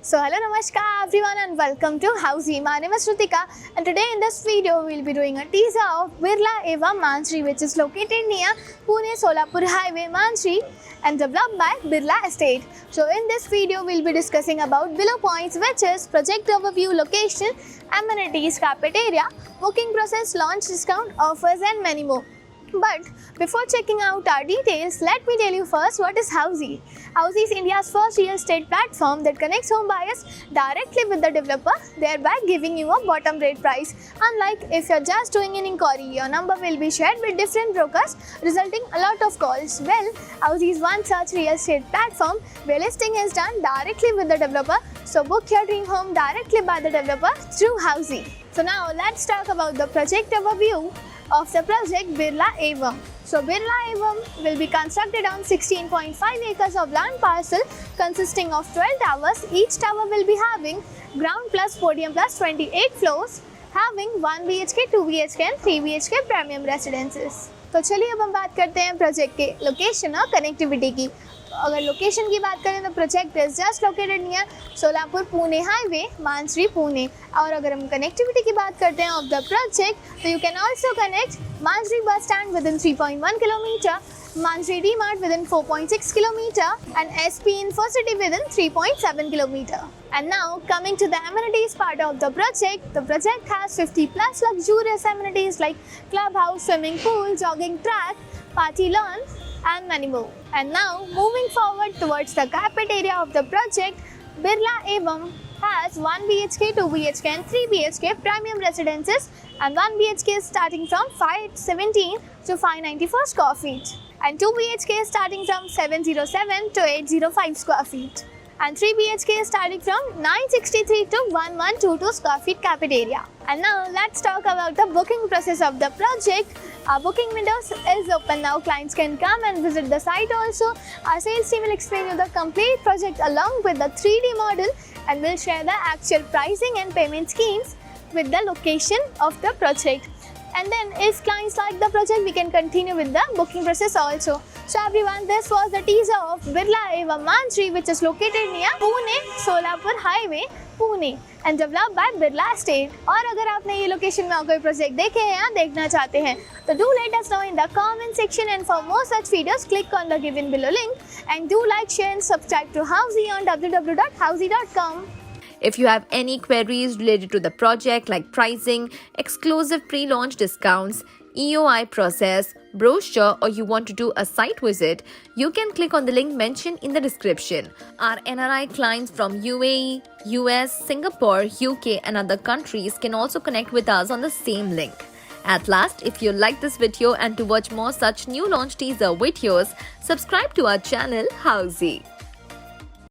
So hello namaskar everyone and welcome to Housey. My name is Shrutika and today in this video we will be doing a teaser of Birla Eva Mansri, which is located near Pune Solapur Highway Mansri and developed by Birla Estate. So in this video we will be discussing about below points, which is project overview, location, amenities, carpet area, booking process, launch discount, offers and many more. But before checking out our details, let me tell you first what is Housey. Housey is India's first real estate platform that connects home buyers directly with the developer, thereby giving you a bottom rate price. Unlike if you're just doing an inquiry, your number will be shared with different brokers, resulting a lot of calls. Well, Housey is one such real estate platform where listing is done directly with the developer. So book your dream home directly by the developer through Housey. So now let's talk about the project overview of the project Birla Eva. So Birla Eva will be constructed on 16.5 acres of land parcel consisting of 12 towers. Each tower will be having ground plus podium plus 28 floors, having 1 BHK, 2 BHK and 3 BHK premium residences. तो चलिए अब हम बात करते हैं project के location और connectivity की। अगर लोकेशन की बात करें तो project is just located near Solapur Pune highway Mansri Pune. और अगर हम कनेक्टिविटी की बात करते हैं ऑफ द प्रोजेक्ट, तो you can also connect Mansri bus stand within इन 3.1 kilometre, Mansri D-Mart within 4.6 km and SP Infocity within 3.7 km. And now coming to the amenities part of the project has 50 plus luxurious amenities like clubhouse, swimming pool, jogging track, party lawn and many more. And now moving forward towards the carpet area of the project, Birla Evam has 1 BHK, 2 BHK and 3 BHK premium residences, and 1 BHK is starting from 517 to 594 square feet and 2 BHK is starting from 707 to 805 square feet and 3 BHK is starting from 963 to 1122 square feet carpet area. And now let's talk about the booking process of the project. Our booking windows is open now. Clients can come and visit the site also. Our sales team will explain you the complete project along with the 3D model and will share the actual pricing and payment schemes with the location of the project. And then if clients like the project, we can continue with the booking process also. So everyone, this was the teaser of Birla Eva Mansri, which is located near Pune Solapur Highway, Pune and developed by Birla Estate. और अगर आपने ये location में कोई project देखे हैं या देखना चाहते हैं तो do let us know in the comment section, and for more such videos click on the given below link and do like, share and subscribe to Housey on www.housey.com. If you have any queries related to the project like pricing, exclusive pre-launch discounts, EOI process, brochure, or you want to do a site visit, you can click on the link mentioned in the description. Our NRI clients from UAE, US, Singapore, UK and other countries can also connect with us on the same link. At last, if you like this video and to watch more such new launch teaser videos, subscribe to our channel Housey.